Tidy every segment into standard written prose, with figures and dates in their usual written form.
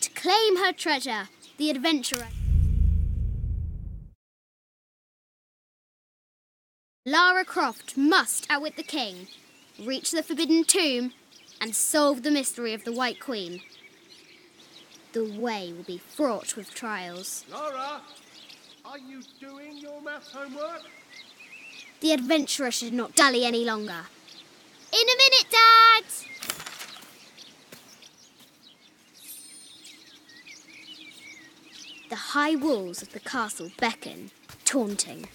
To claim her treasure, the adventurer Lara Croft must outwit the king, reach the Forbidden Tomb, and solve the mystery of the White Queen. The way will be fraught with trials. Lara, are you doing your maths homework? The adventurer should not dally any longer. In a minute, Dad! The high walls of the castle beckon, taunting.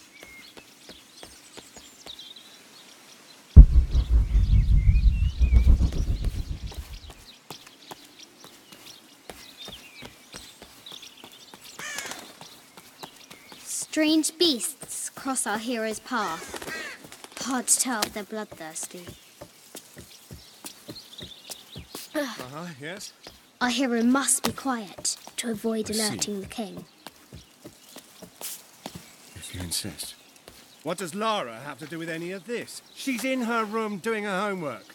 Strange beasts cross our hero's path. Hard to tell if they're bloodthirsty. Yes? Our hero must be quiet to avoid alerting the king. If you insist. What does Lara have to do with any of this? She's in her room doing her homework.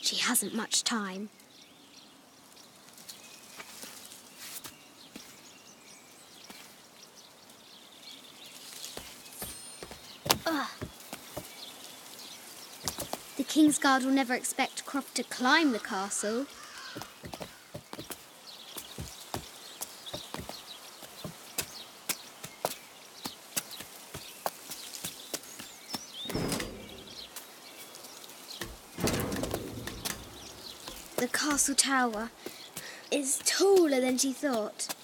She hasn't much time. The King's Guard will never expect Croft to climb the castle. The castle tower is taller than she thought.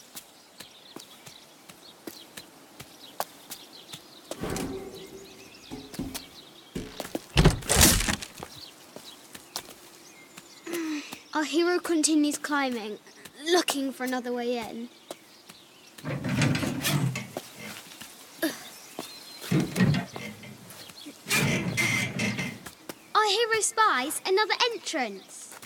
Our hero continues climbing, looking for another way in. Our hero spies another entrance.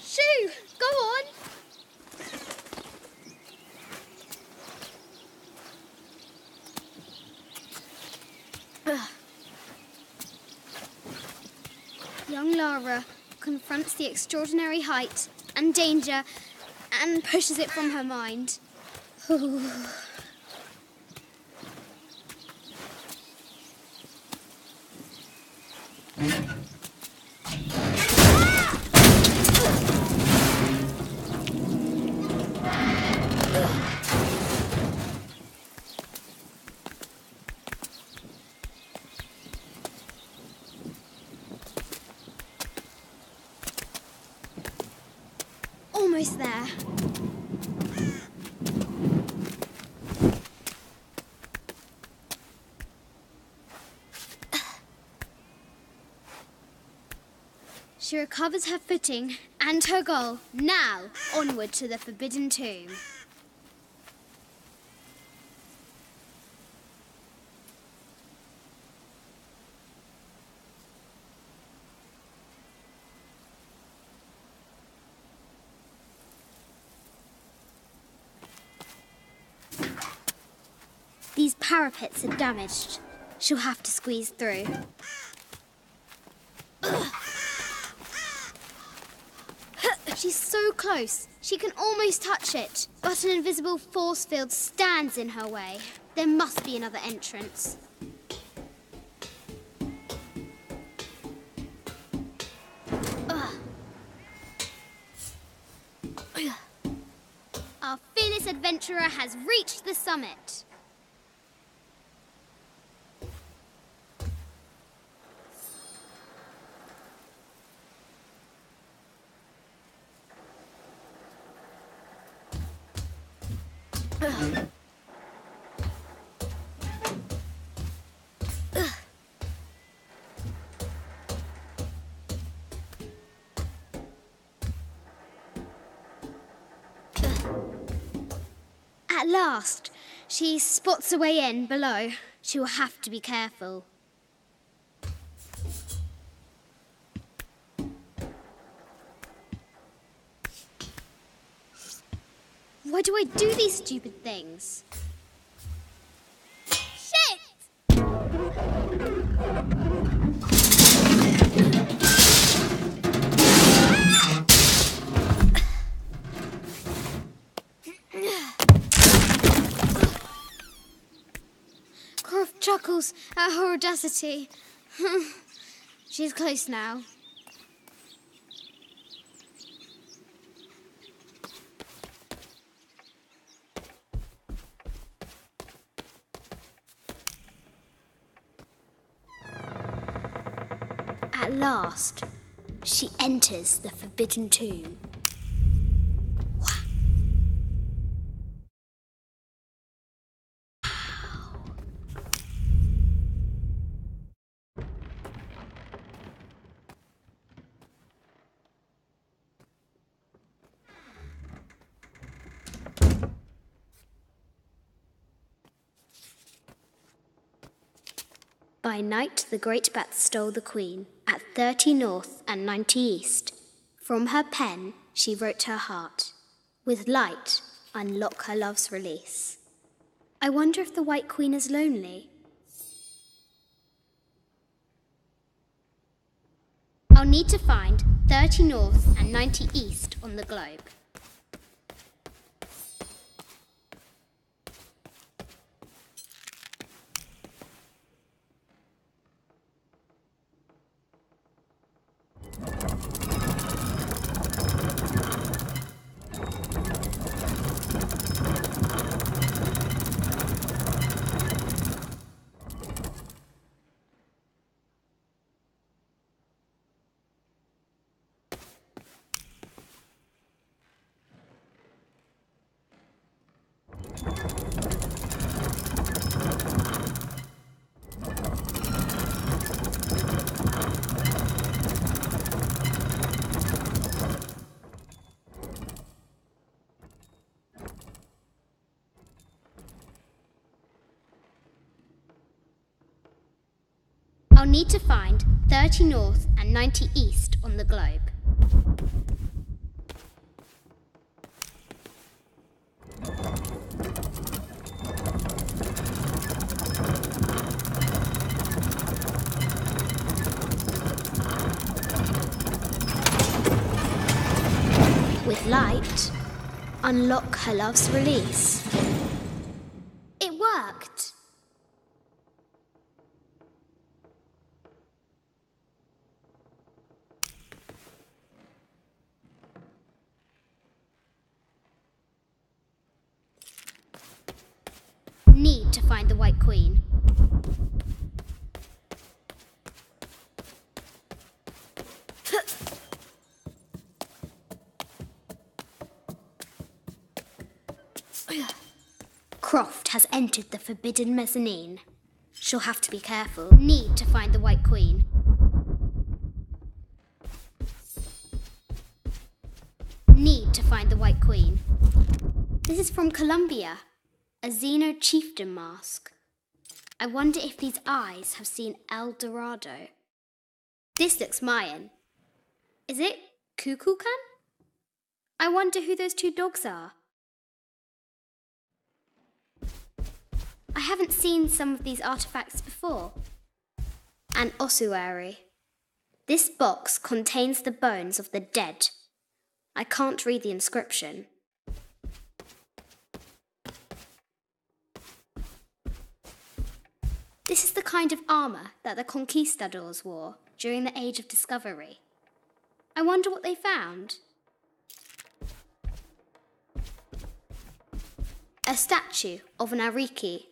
Shoo! Go on! Young Lara confronts the extraordinary height and danger and pushes it from her mind. Almost there. She recovers her footing and her goal. Now, onward to the Forbidden Tomb. These parapets are damaged. She'll have to squeeze through. She's so close. She can almost touch it. But an invisible force field stands in her way. There must be another entrance. Our fearless adventurer has reached the summit. At last, she spots a way in below. She will have to be careful. Why do I do these stupid things? Shit! Croft chuckles at her audacity. She's close now. At last, she enters the Forbidden Tomb. By night, the great bat stole the queen at 30 north and 90 east. From her pen, she wrote her heart. With light, unlock her love's release. I wonder if the White Queen is lonely. I'll need to find 30 north and 90 east on the globe. I'll need to find 30 north and 90 east on the globe. With light, unlock her love's release. It worked. Need to find the White Queen. Croft has entered the forbidden mezzanine. She'll have to be careful. Need to find the White Queen. Need to find the White Queen. This is from Columbia. A Xeno chieftain mask. I wonder if these eyes have seen El Dorado. This looks Mayan. Is it Kukulkan? I wonder who those two dogs are. I haven't seen some of these artifacts before. An ossuary. This box contains the bones of the dead. I can't read the inscription. This is the kind of armour that the conquistadors wore during the Age of Discovery. I wonder what they found. A statue of an Ariki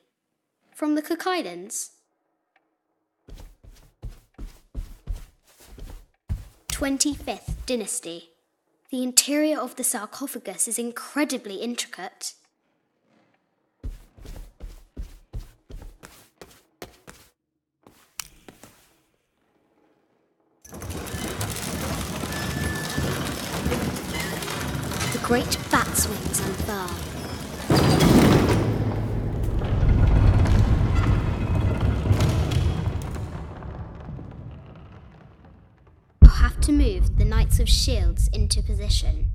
from the Cook Islands. 25th Dynasty. The interior of the sarcophagus is incredibly intricate. The great bat's wings unfurl. I'll have to move the Knights of Shields into position.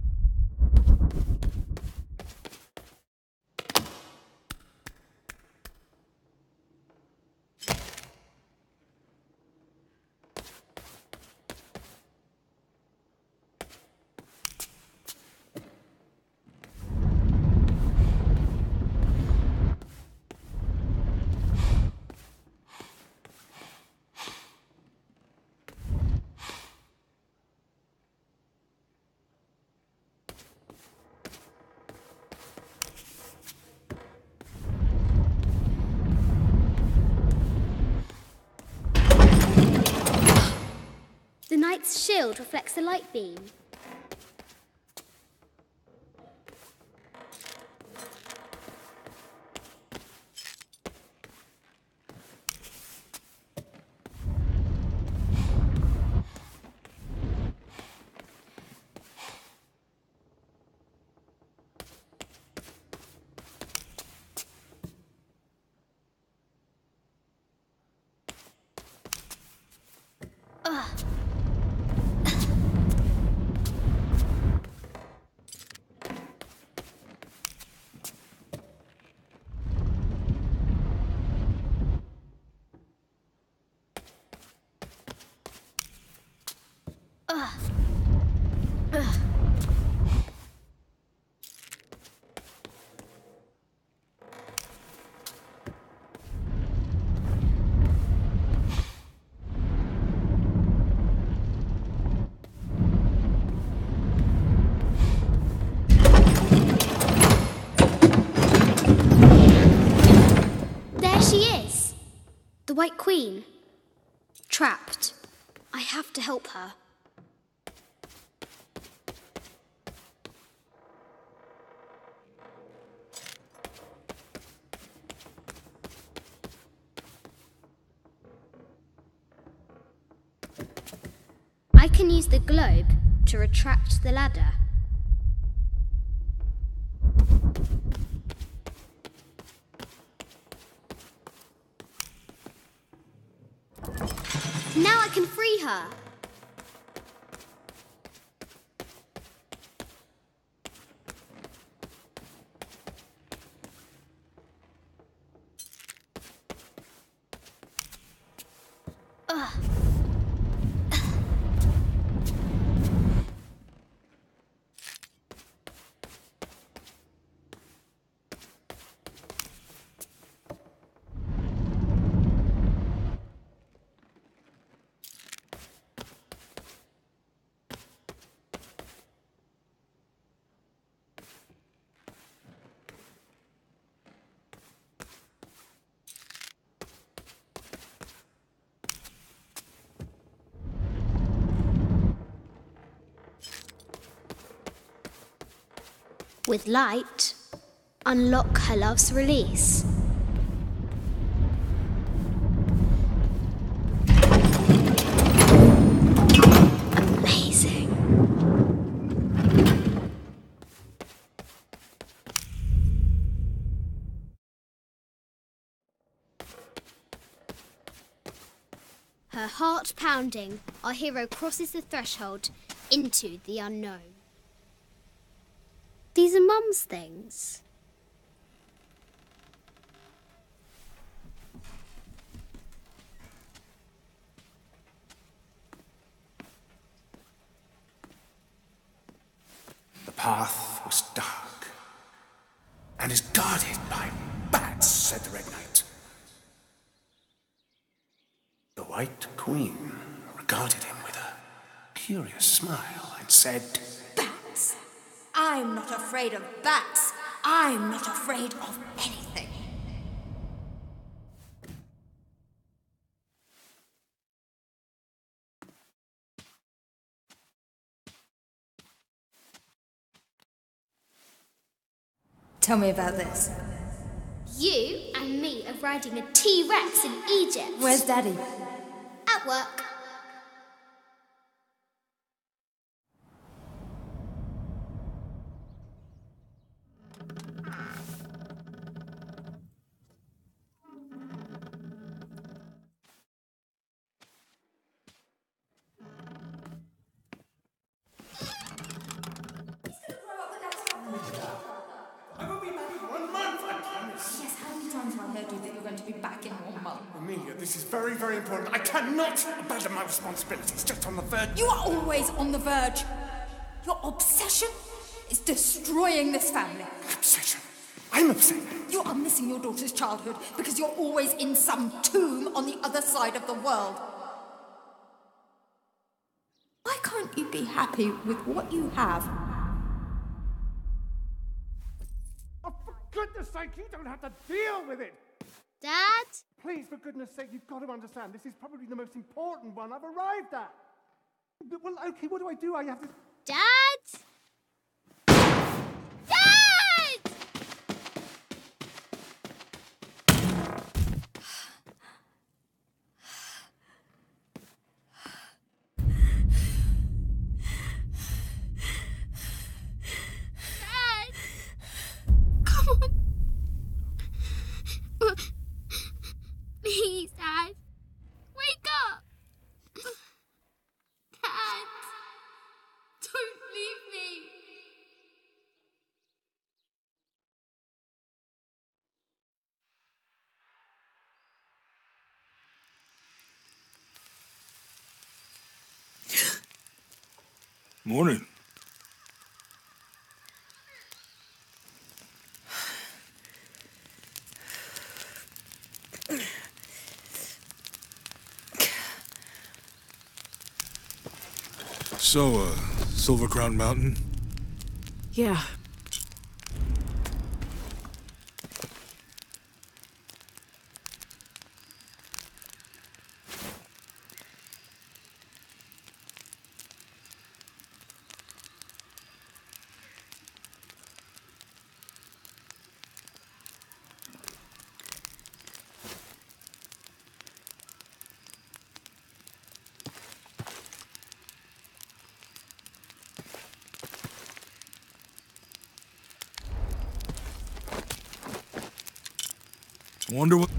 The knight's shield reflects the light beam. There she is, the White Queen, trapped. I have to help her. I can use the globe to retract the ladder. Now I can free her. With light, unlock her love's release. Amazing. Her heart pounding, our hero crosses the threshold into the unknown. These are Mum's things. path was dark and is guarded by bats, said the Red Knight. The White Queen regarded him with a curious smile and said, Bats? I'm not afraid of bats. I'm not afraid of anything. Tell me about this. You and me are riding a T-Rex in Egypt. Where's Daddy? At work. Yes, how many times have I heard you that you're going to be back in 1 month? Amelia, this is very, very important. I cannot abandon my responsibilities just on the verge. You are always on the verge. Your obsession is destroying this family. Obsession. I'm upset. You are missing your daughter's childhood because you're always in some tomb on the other side of the world. Why can't you be happy with what you have? Oh, for goodness sake, you don't have to deal with it. Dad? Please, for goodness sake, you've got to understand, this is probably the most important one I've arrived at. Well, okay, what do? I have to... Dad? Dad! Dad! Come on. Please, Dad. Wake up. Dad. Don't leave me. Morning. So, Silver Crown Mountain? Yeah. Wonder what...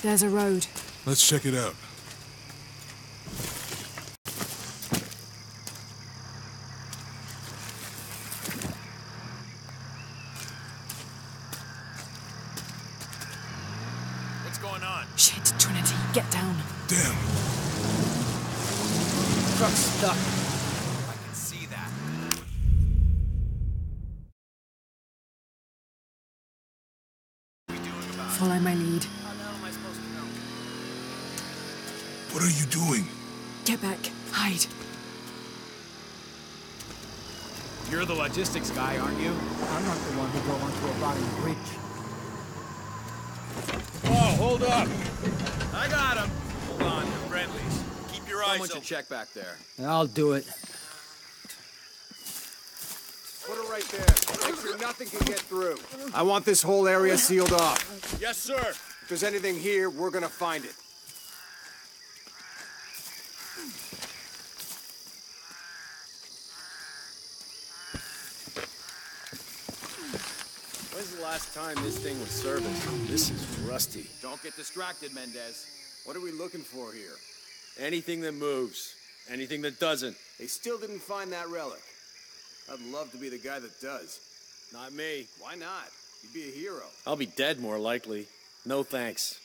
There's a road. Let's check it out. What's going on? Shit, Trinity, get down. Damn. Truck's stuck. I can see that. What are we doing about it? Follow my lead. How the hell am I supposed to know? What are you doing? Get back. Hide. You're the logistics guy, aren't you? I'm not the one who drove onto a rotting bridge. Oh, hold up! I got him. Hold on, you're friendlies. Keep your eyes open. Someone should check back there. I'll do it. Put it right there. Make sure nothing can get through. I want this whole area sealed off. Yes, sir. If there's anything here, we're gonna find it. When's the last time this thing was serviced? This is rusty. Don't get distracted, Mendez. What are we looking for here? Anything that moves. Anything that doesn't. They still didn't find that relic. I'd love to be the guy that does. Not me. Why not? You'd be a hero. I'll be dead more likely. No thanks.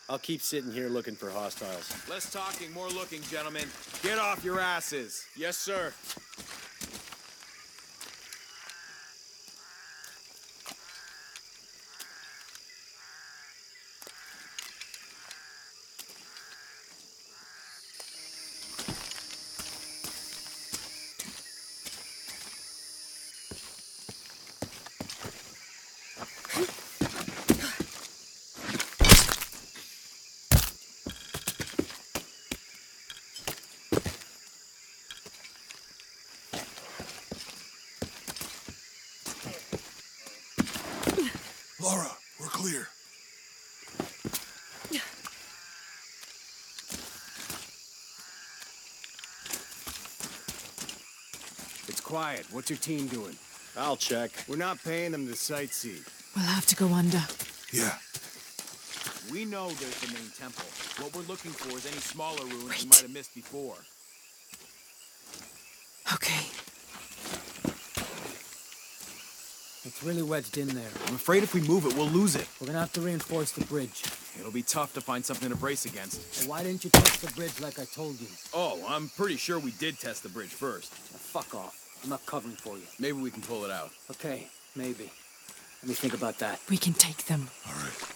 I'll keep sitting here looking for hostiles. Less talking, more looking, gentlemen. Get off your asses. Yes, sir. Lara, we're clear. It's quiet. What's your team doing? I'll check. We're not paying them to sightsee. We'll have to go under. Yeah. We know there's the main temple. What we're looking for is any smaller ruins we might have missed before. Okay. It's really wedged in there. I'm afraid if we move it, we'll lose it. We're gonna have to reinforce the bridge. It'll be tough to find something to brace against. Why didn't you test the bridge like I told you? Oh, I'm pretty sure we did test the bridge first. Fuck off. I'm not covering for you. Maybe we can pull it out. Okay, maybe. Let me think about that. We can take them. All right.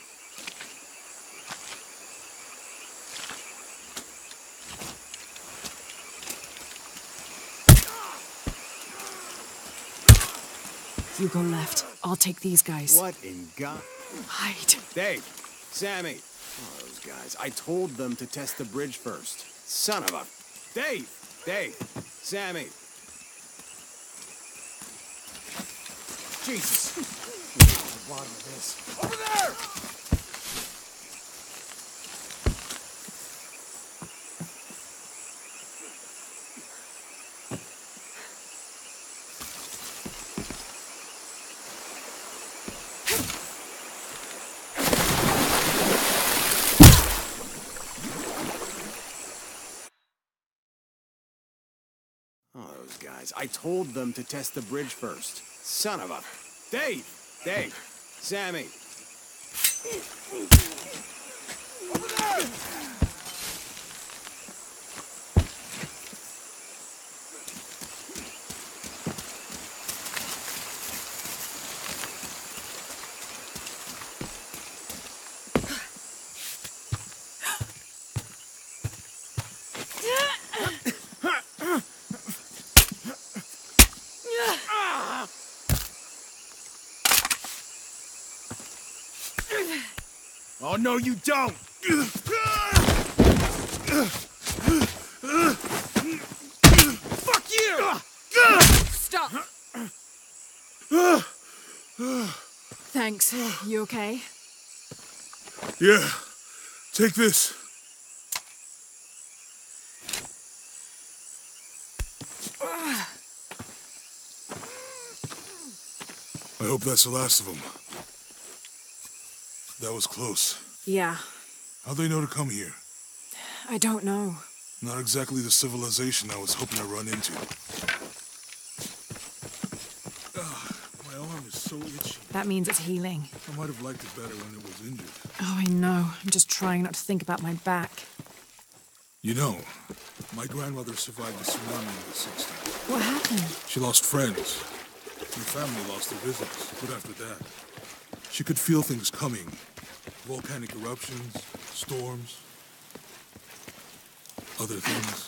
You go left. I'll take these guys. What in God? Hide. Dave, Sammy. Oh, those guys. I told them to test the bridge first. Son of a... Dave! Dave! Sammy! Jesus! The bottom of this. Over there! Oh, those guys. I told them to test the bridge first. Son of a... Dave! Dave! Sammy! Over there! Oh, no, you don't! Fuck you! Stop! Thanks. You okay? Yeah. Take this. I hope that's the last of them. That was close. Yeah. How'd they know to come here? I don't know. Not exactly the civilization I was hoping to run into. My arm is so itchy. That means it's healing. I might have liked it better when it was injured. Oh, I know. I'm just trying not to think about my back. You know, my grandmother survived the tsunami in the 60s. What happened? She lost friends. Her family lost their business. But after that, she could feel things coming. Volcanic eruptions, storms, other things.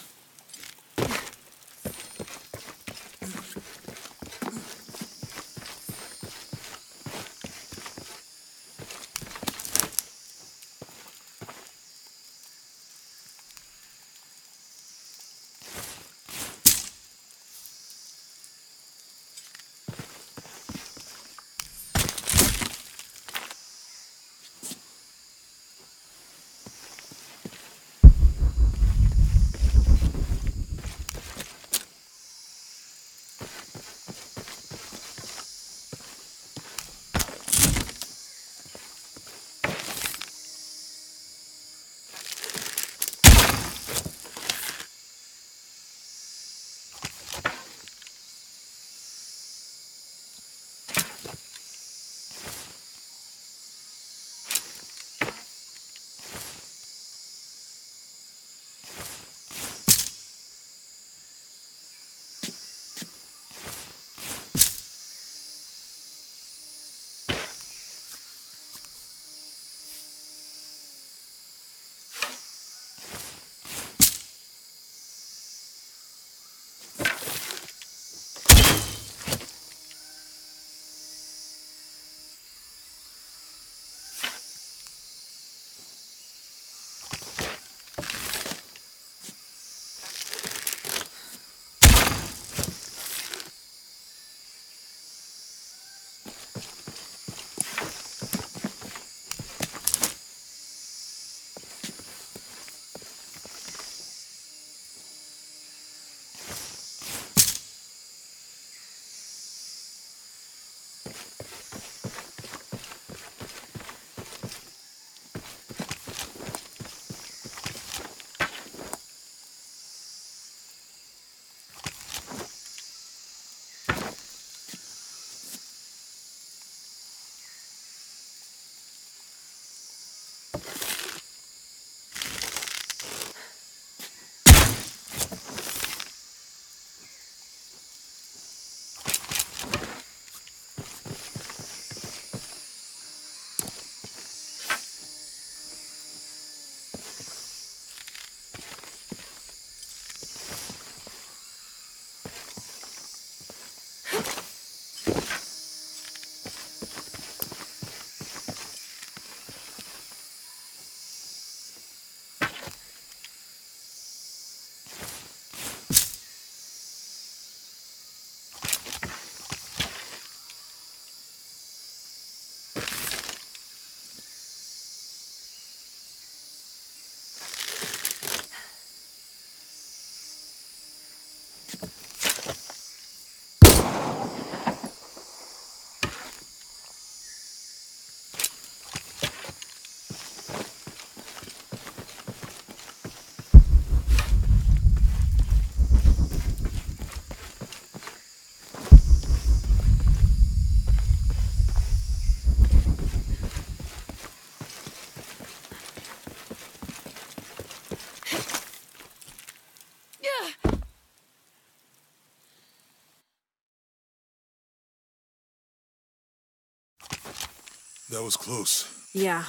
That was close. Yeah.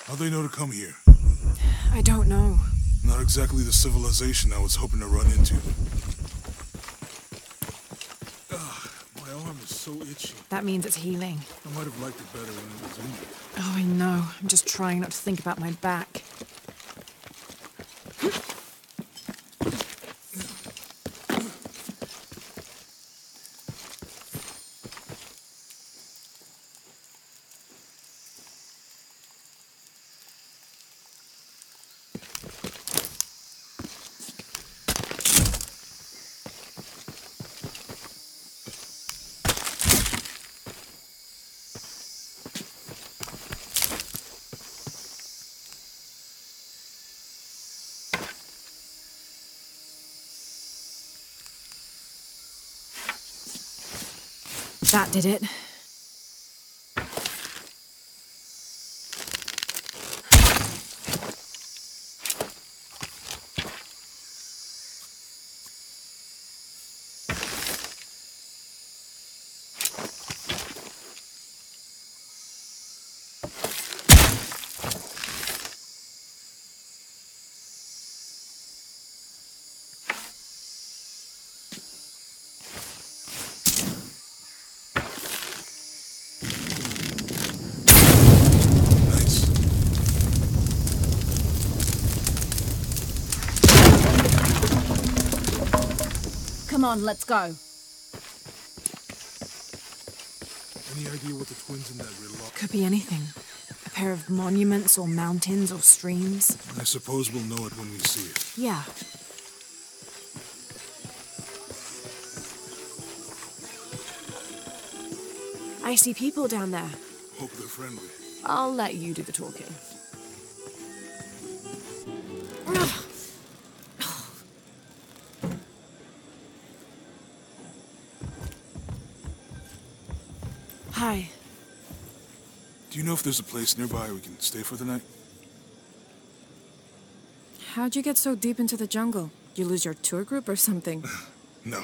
How'd they know to come here? I don't know. Not exactly the civilization I was hoping to run into. My arm is so itchy. That means it's healing. I might have liked it better when it was injured. Oh, I know. I'm just trying not to think about my back. That did it. Come on, let's go. Any idea what the twins in that riddle are? Could be anything. A pair of monuments or mountains or streams. I suppose we'll know it when we see it. Yeah. I see people down there. Hope they're friendly. I'll let you do the talking. Hi. Do you know if there's a place nearby we can stay for the night? How'd you get so deep into the jungle? You lose your tour group or something? No.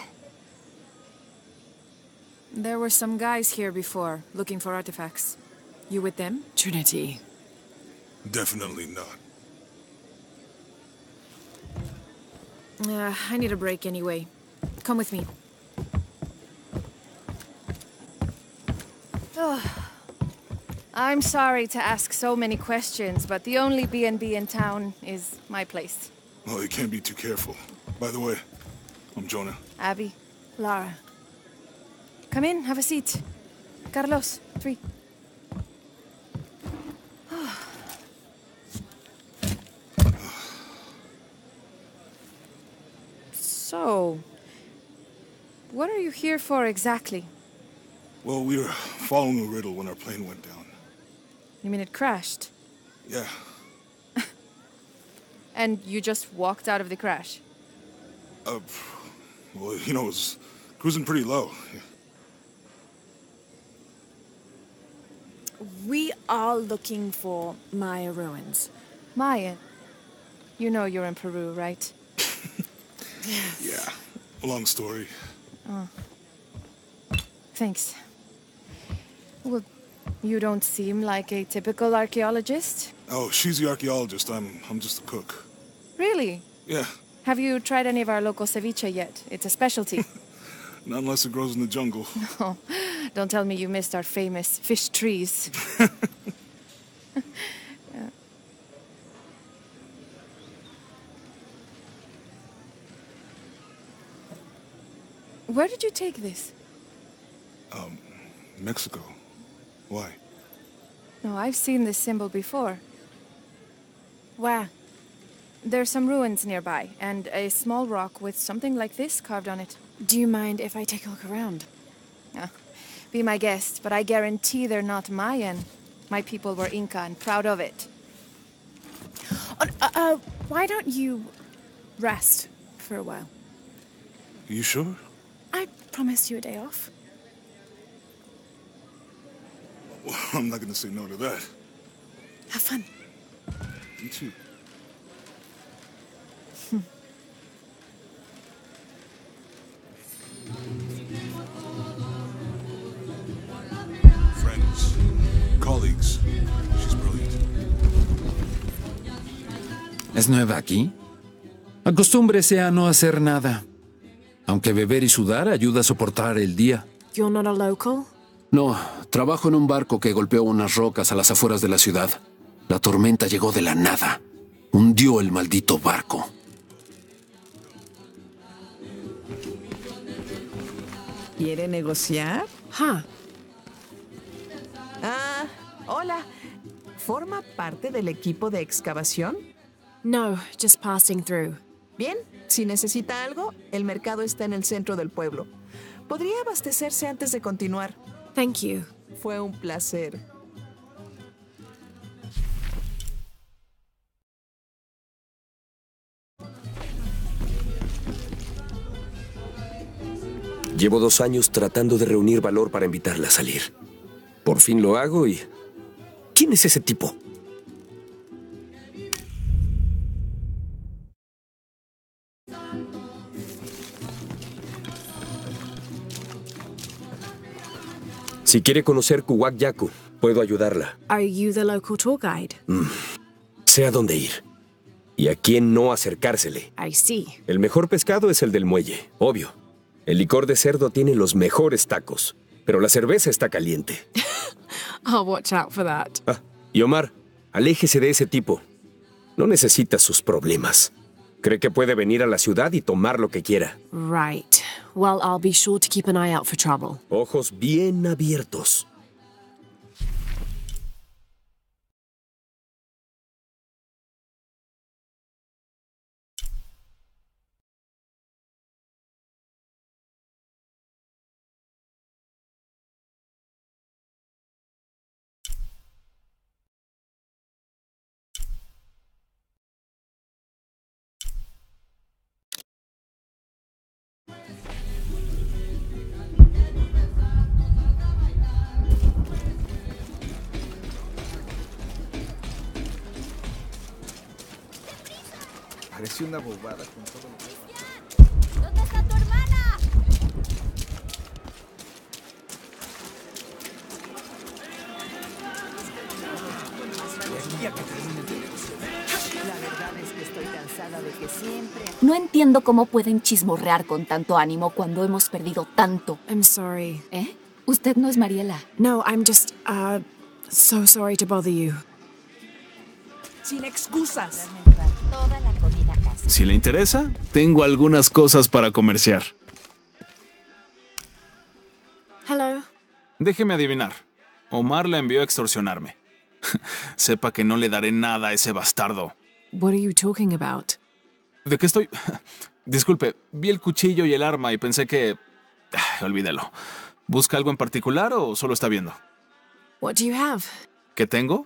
There were some guys here before, looking for artifacts. You with them? Trinity. Definitely not. I need a break anyway. Come with me. I'm sorry to ask so many questions, but the only B&B in town is my place. Well, you can't be too careful. By the way, I'm Jonah. Abby. Lara. Come in, have a seat. Carlos, 3. So, what are you here for exactly? Well, we were following a riddle when our plane went down. You mean it crashed? Yeah. And you just walked out of the crash? Well, you know, it was cruising pretty low. We are looking for Maya ruins. Maya? You know you're in Peru, right? Yeah. Long story. Oh. Thanks. Well, you don't seem like a typical archaeologist. Oh, she's the archaeologist. I'm just a cook. Really? Yeah. Have you tried any of our local ceviche yet? It's a specialty. Not unless it grows in the jungle. Oh, don't tell me you missed our famous fish trees. Yeah. Where did you take this? Mexico. Why? No, I've seen this symbol before. Where? There's some ruins nearby, and a small rock with something like this carved on it. Do you mind if I take a look around? Be my guest, but I guarantee they're not Mayan. My people were Inca and proud of it. Why don't you rest for a while? You sure? I promised you a day off. Well, I'm not gonna say no to that. Have fun. You too. Friends, colleagues. She's brilliant. ¿Es nueva aquí? Acostúmbrese a no hacer nada. Aunque beber y sudar ayuda a soportar el día. You're not a local? No, trabajo en un barco que golpeó unas rocas a las afueras de la ciudad. La tormenta llegó de la nada. Hundió el maldito barco. ¿Quiere negociar? Ah, hola. ¿Forma parte del equipo de excavación? No, just passing through. Bien, si necesita algo, el mercado está en el centro del pueblo. Podría abastecerse antes de continuar. Thank you. Fue un placer. Llevo 2 años tratando de reunir valor para invitarla a salir. Por fin lo hago y... ¿Quién es ese tipo? Si quiere conocer Kuwaq Yaku, puedo ayudarla. Are you the local tour guide? Sé a dónde ir. Y a quién no acercársele. I see. El mejor pescado es el del muelle, obvio. El licor de cerdo tiene los mejores tacos, pero la cerveza está caliente. I'll watch out for that. Ah, y Omar, aléjese de ese tipo. No necesita sus problemas. Cree que puede venir a la ciudad y tomar lo que quiera. Right. Well, I'll be sure to keep an eye out for trouble. Ojos bien abiertos. Parece una bobada con todo lo que... ¿Dónde está tu hermana? La verdad es que estoy cansada de que siempre... No entiendo cómo pueden chismorrear con tanto ánimo cuando hemos perdido tanto. I'm sorry. ¿Eh? Usted no es Mariela. No, I'm just, so sorry to bother you. Sin excusas. Toda la comida a casa. Si le interesa, tengo algunas cosas para comerciar. Hello. Déjeme adivinar. Omar la envió a extorsionarme. Sepa que no le daré nada a ese bastardo. What are you talking about? ¿De qué estoy? Disculpe, vi el cuchillo y el arma y pensé que... olvídelo. ¿Busca algo en particular o solo está viendo? What do you have? ¿Qué tengo?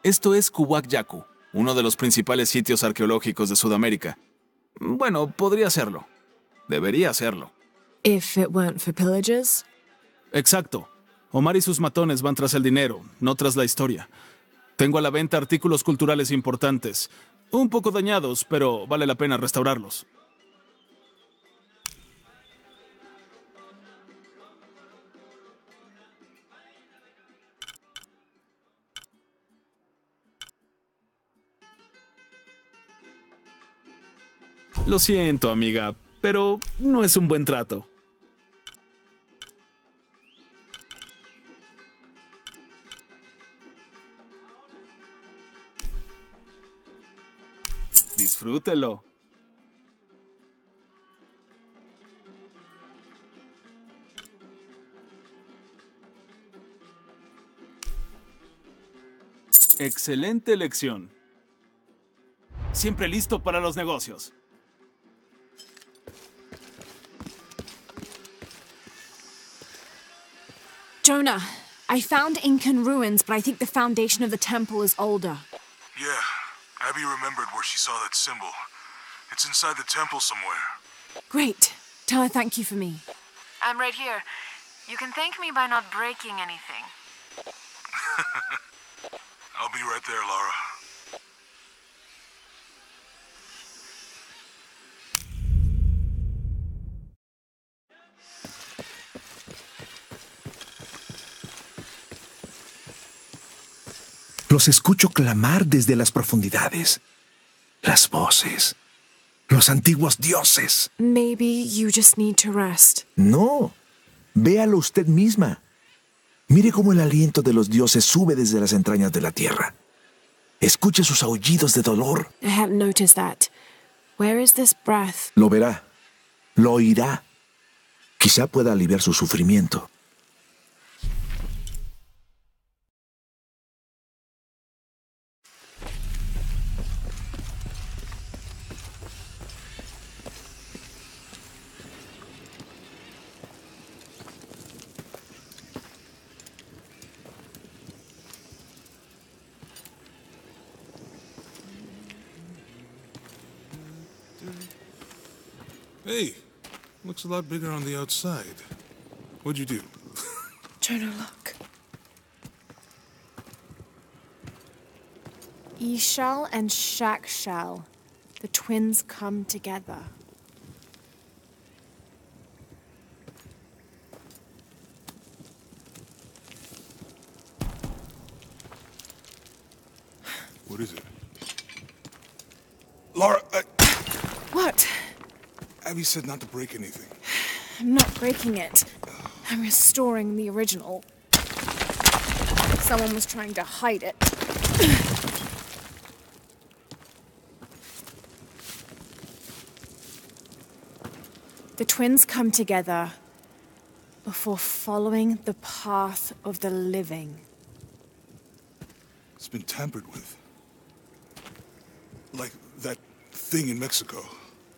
Esto es Kuwaq Yaku, uno de los principales sitios arqueológicos de Sudamérica. Bueno, podría serlo. Debería serlo. If it weren't for pillagers? Exacto. Omar y sus matones van tras el dinero, no tras la historia. Tengo a la venta artículos culturales importantes. Un poco dañados, pero vale la pena restaurarlos. Lo siento, amiga, pero no es un buen trato. Disfrútelo. Excelente elección. Siempre listo para los negocios. Jonah, I found Incan ruins, but I think the foundation of the temple is older. Yeah, Abby remembered where she saw that symbol. It's inside the temple somewhere. Great. Tell her thank you for me. I'm right here. You can thank me by not breaking anything. I'll be right there, Lara. Los escucho clamar desde las profundidades. Las voces. Los antiguos dioses. Maybe you just need to rest. No. Véalo usted misma. Mire cómo el aliento de los dioses sube desde las entrañas de la tierra. Escuche sus aullidos de dolor. I hadn't noticed that. Where is this breath? Lo verá. Lo oirá. Quizá pueda aliviar su sufrimiento. Hey, Looks a lot bigger on the outside. What'd you do? Jonah, look. Ishal and Shakshal. The twins come together. What is it? Laura, What? Abby said not to break anything. I'm not breaking it. I'm restoring the original. Someone was trying to hide it. The twins come together before following the path of the living. It's been tampered with. Like that thing in Mexico.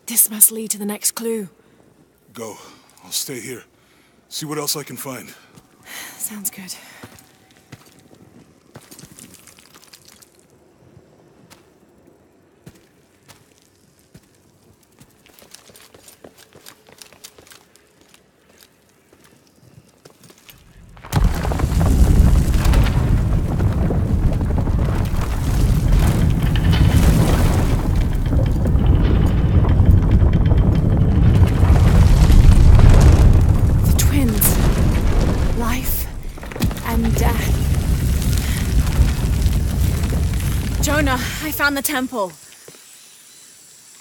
This must lead to the next clue. Go. I'll stay here. See what else I can find. Sounds good. Jonah, I found the temple.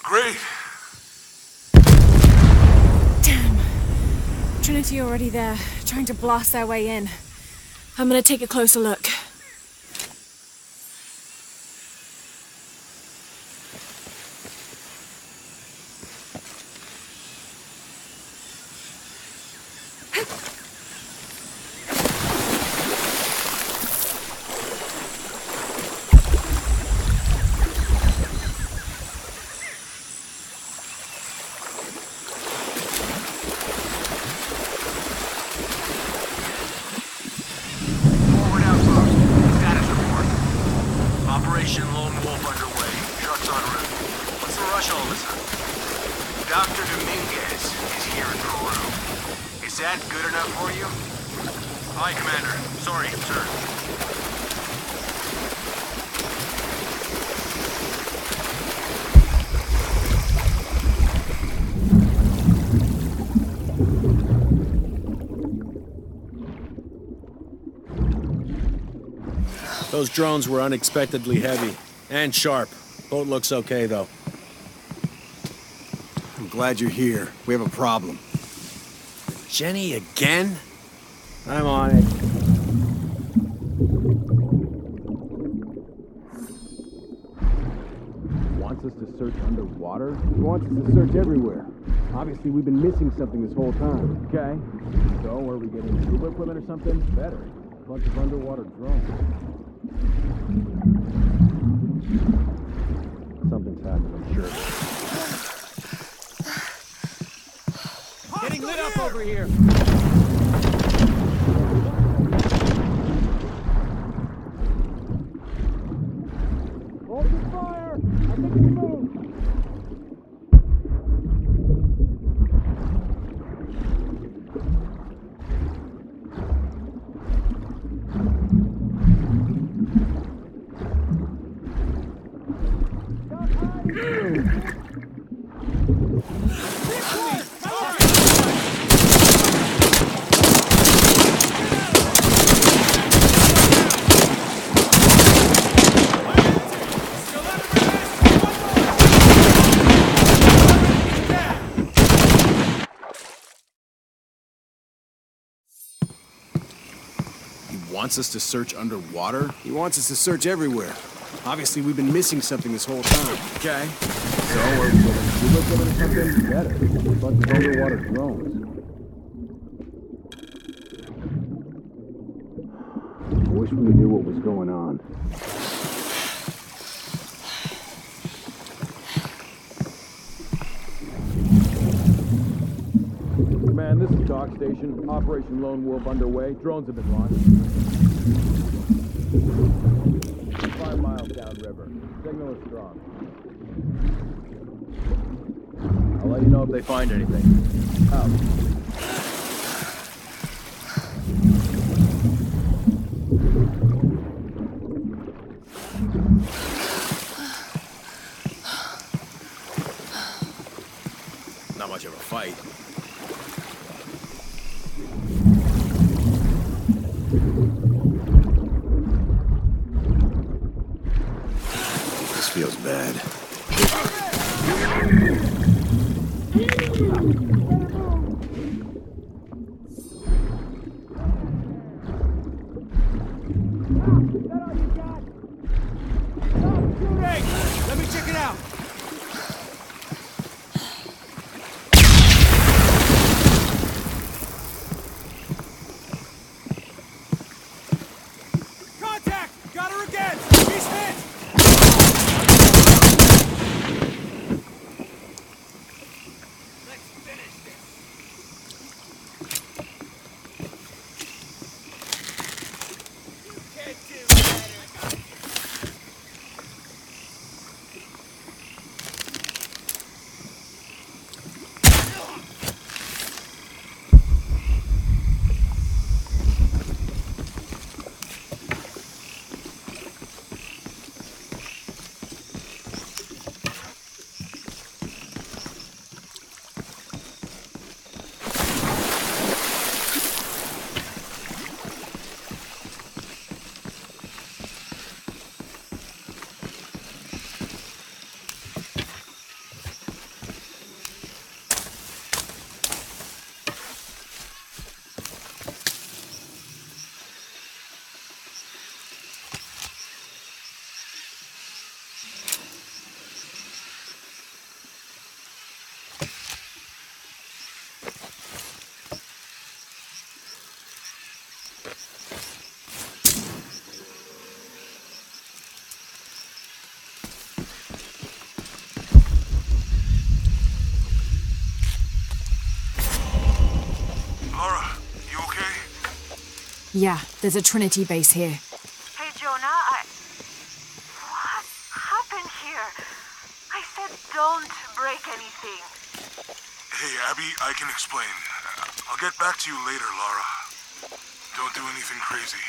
Great. Damn. Trinity already there, trying to blast their way in. I'm gonna take a closer look. Operation Lone Wolf underway. Trucks en route. What's the rush all of a sudden? Dr. Dominguez is here in Peru. Is that good enough for you? Aye, Commander. Sorry, sir. Those drones were unexpectedly heavy and sharp. Boat looks okay, though. I'm glad you're here. We have a problem. Jenny again? I'm on it. Wants us to search underwater? He wants us to search everywhere. Obviously, we've been missing something this whole time. Okay. So, are we getting scuba equipment or something? Better. A bunch of underwater drones. Something's happened, I'm sure. Getting lit up over here! Hold your fire! I think we move! Wants us to search underwater? He wants us to search everywhere. Obviously, we've been missing something this whole time. Okay. So, are we getting scuba equipment or something? Better. A bunch of underwater drones. I wish we knew what was going on. Command, this is Dock Station. Operation Lone Wolf underway. Drones have been launched. 5 miles downriver. Signal is strong. I'll I'll let you know if they find anything. Out. Not much of a fight. This feels bad. Let me check it out. Contact! Got her again! She's hit! Yeah, there's a Trinity base here. Hey, Jonah, What happened here? I said don't break anything. Hey, Abby, I can explain. I'll get back to you later, Lara. Don't do anything crazy.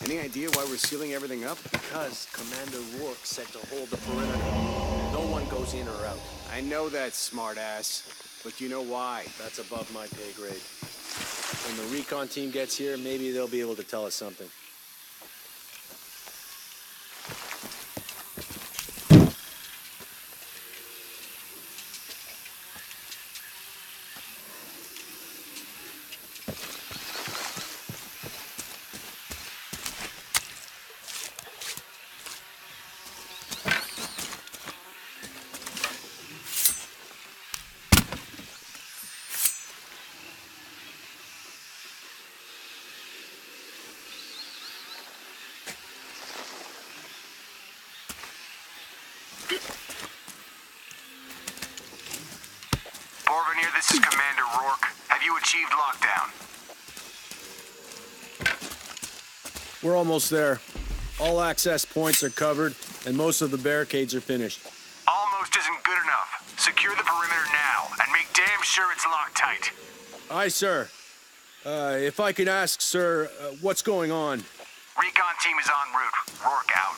Any idea why we're sealing everything up? Because Commander Rourke said to hold the perimeter. No one goes in or out. I know that, smartass. But you know why? That's above my pay grade. When the recon team gets here, maybe they'll be able to tell us something. Porvenir, this is Commander Rourke. Have you achieved lockdown? We're almost there. All access points are covered, and most of the barricades are finished. Almost isn't good enough. Secure the perimeter now, and make damn sure it's locked tight. Aye, sir. If I could ask, sir, what's going on? Recon team is en route. Rourke out.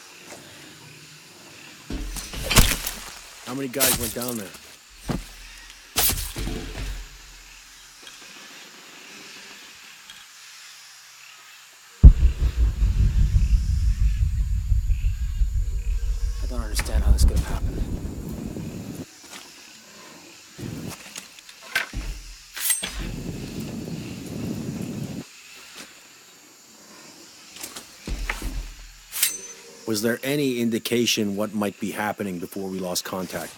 How many guys went down there? I don't understand how this could have happened. Was there any indication what might be happening before we lost contact?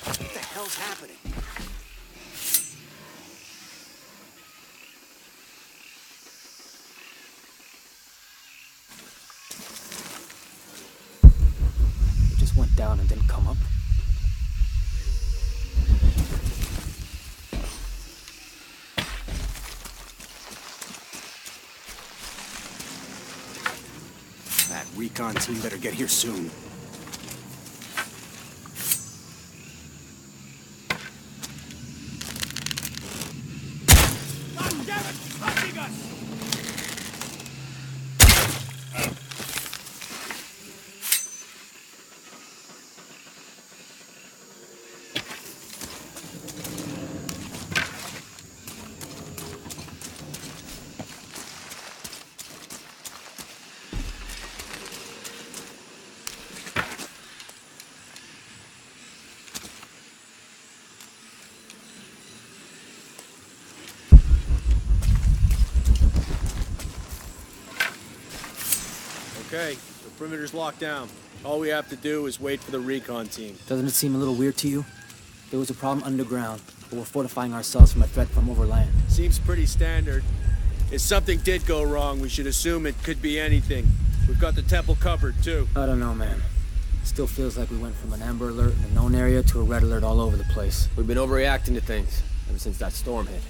What the hell's happening? It just went down and didn't come up. That recon team better get here soon. God damn it! Hunting us! Okay, the perimeter's locked down. All we have to do is wait for the recon team. Doesn't it seem a little weird to you? There was a problem underground, but we're fortifying ourselves from a threat from overland. Seems pretty standard. If something did go wrong, we should assume it could be anything. We've got the temple covered, too. I don't know, man. It still feels like we went from an Amber Alert in a known area to a Red Alert all over the place. We've been overreacting to things ever since that storm hit.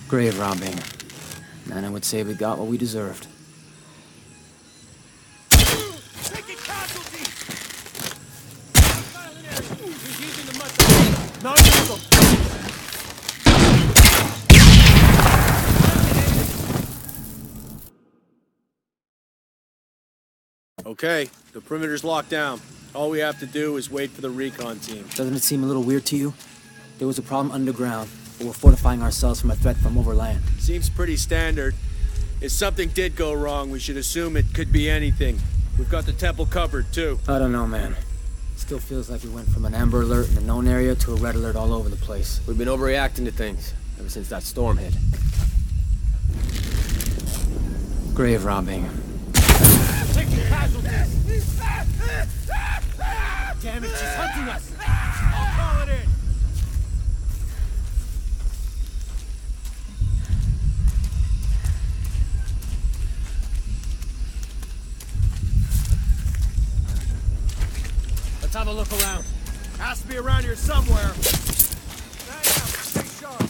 Grave robbing. Nana would say we got what we deserved. Taking casualties! Silent area. He's using the muscle. Non-lethal. Okay, the perimeter's locked down. All we have to do is wait for the recon team. Doesn't it seem a little weird to you? There was a problem underground, but we're fortifying ourselves from a threat from overland. Seems pretty standard. If something did go wrong, we should assume it could be anything. We've got the temple covered, too. I don't know, man. It still feels like we went from an Amber Alert in a known area to a Red Alert all over the place. We've been overreacting to things ever since that storm hit. Grave robbing. Taking casualties! Damn it, she's hunting us! I'll call it in! Let's have a look around. Has to be around here somewhere. Stay sharp.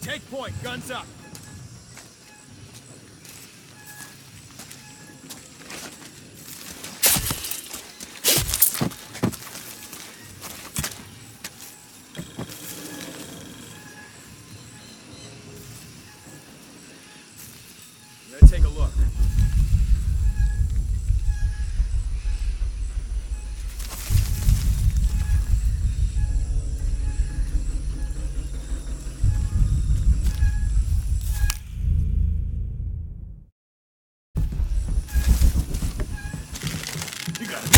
Take point, guns up. Let's take a look. You got it.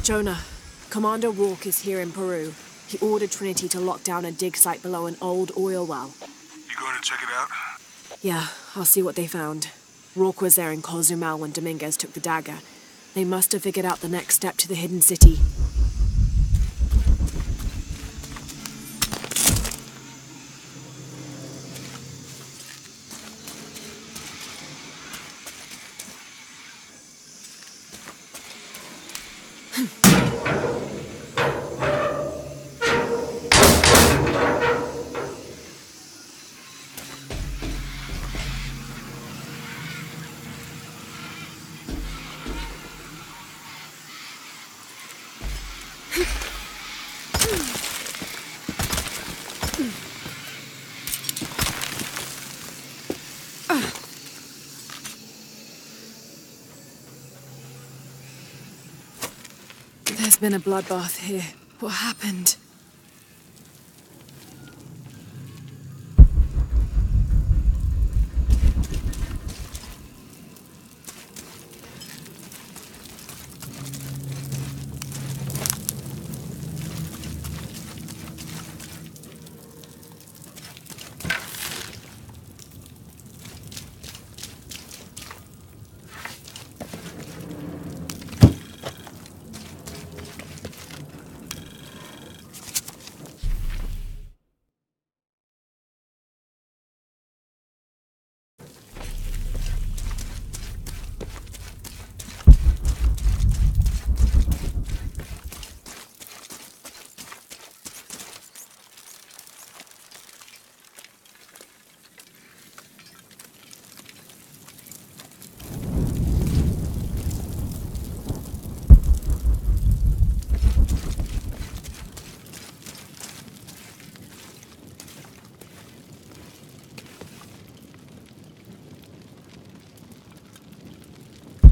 Jonah, Commander Rourke is here in Peru. He ordered Trinity to lock down a dig site below an old oil well. You going to check it out? Yeah, I'll see what they found. Rourke was there in Cozumel when Dominguez took the dagger. They must have figured out the next step to the hidden city. There's been a bloodbath here. What happened?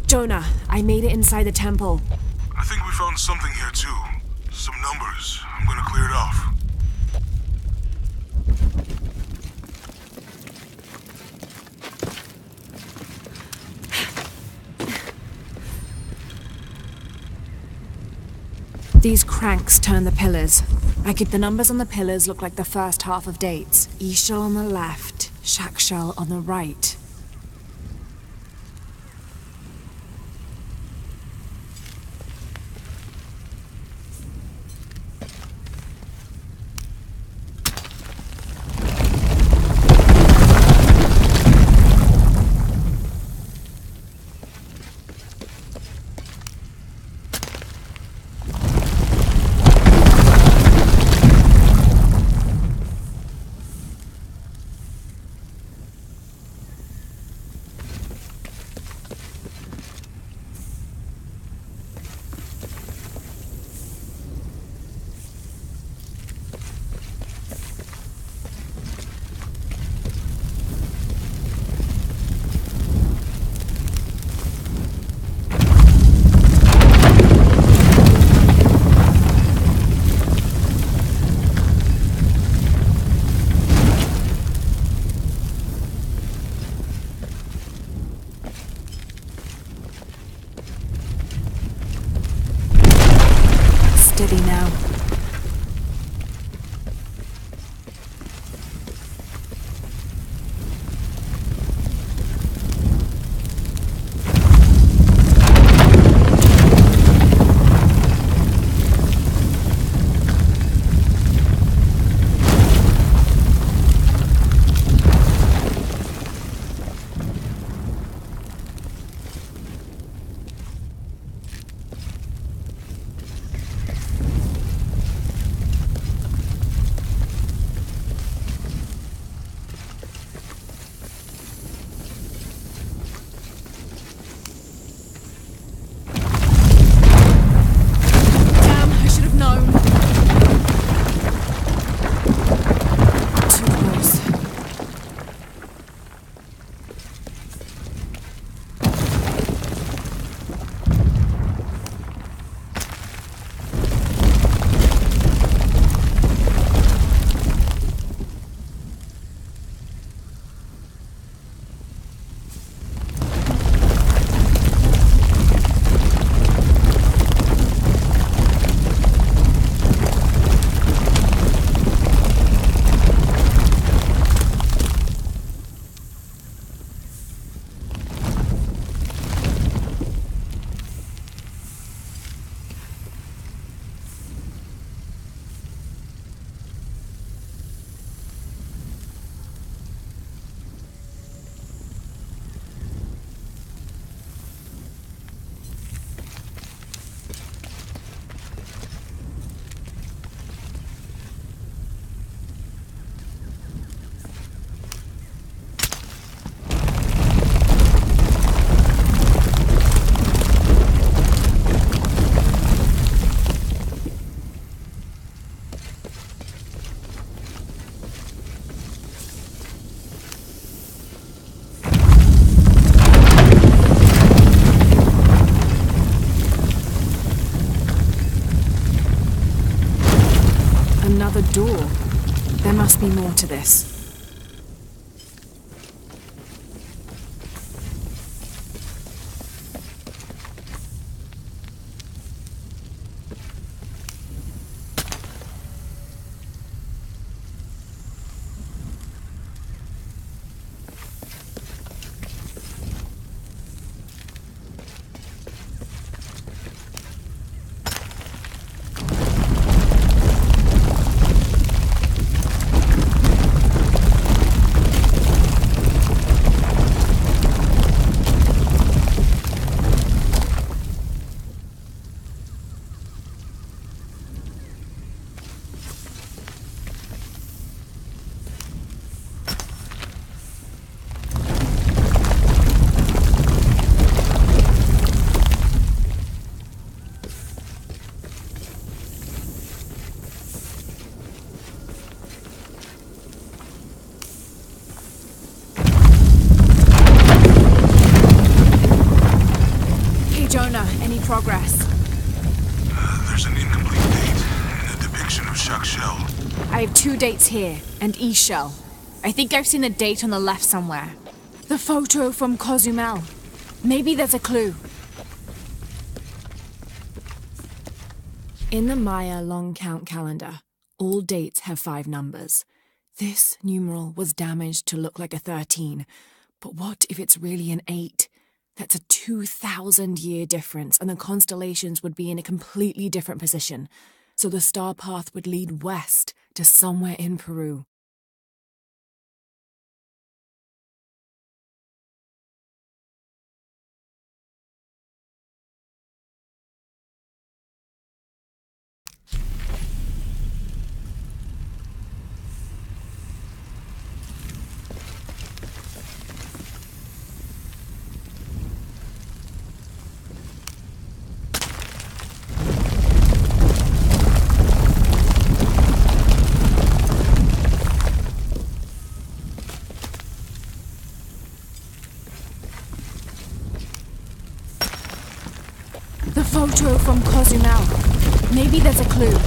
Jonah, I made it inside the temple. I think we found something here too. Some numbers. I'm gonna clear it off. These cranks turn the pillars. The numbers on the pillars look like the first half of dates. Ishal on the left, Shakshal on the right. Steady now. door. There must be more to this. Any progress? There's an incomplete date and a depiction of Shakshel. I have 2 dates here, and Ishel. I think I've seen the date on the left somewhere. The photo from Cozumel. Maybe there's a clue. In the Maya long count calendar, all dates have 5 numbers. This numeral was damaged to look like a 13, but what if it's really an 8? That's a 2,000-year difference, and the constellations would be in a completely different position. So the star path would lead west to somewhere in Peru. The photo from Cozumel. Maybe there's a clue.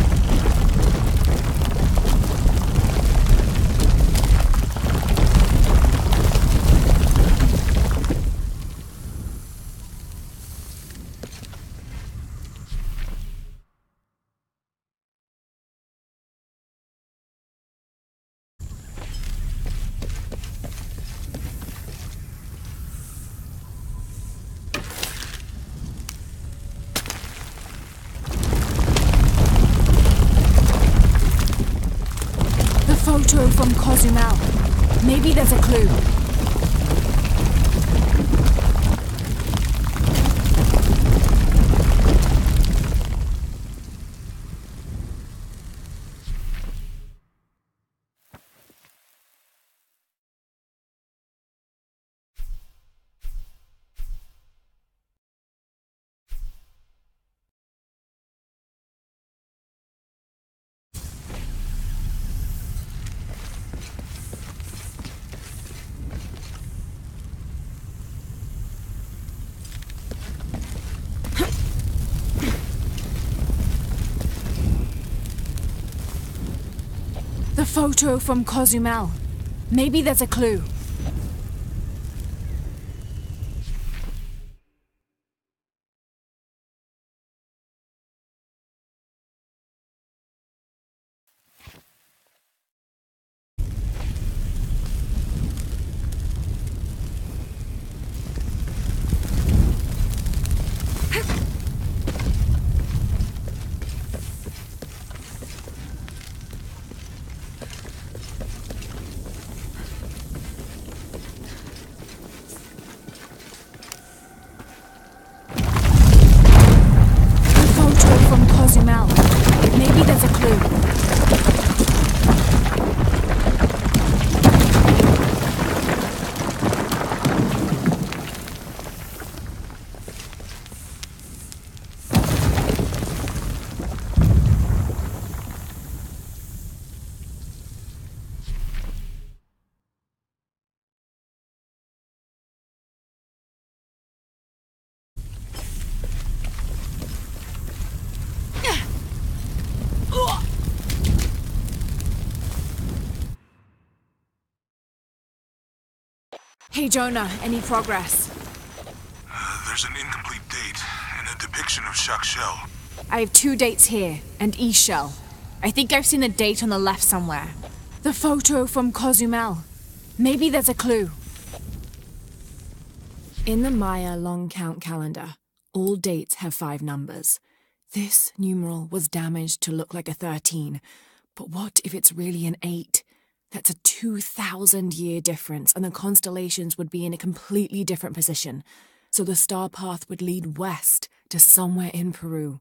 Photo from Cozumel. Maybe there's a clue. The photo from Cozumel. Maybe there's a clue. Maybe there's a clue. Hey, Jonah, any progress? There's an incomplete date and a depiction of Shakshel. I have 2 dates here, and Ishel. I think I've seen the date on the left somewhere. The photo from Cozumel. Maybe there's a clue. In the Maya long count calendar, all dates have 5 numbers. This numeral was damaged to look like a 13, but what if it's really an 8? That's a 2,000-year difference, and the constellations would be in a completely different position. So the star path would lead west to somewhere in Peru.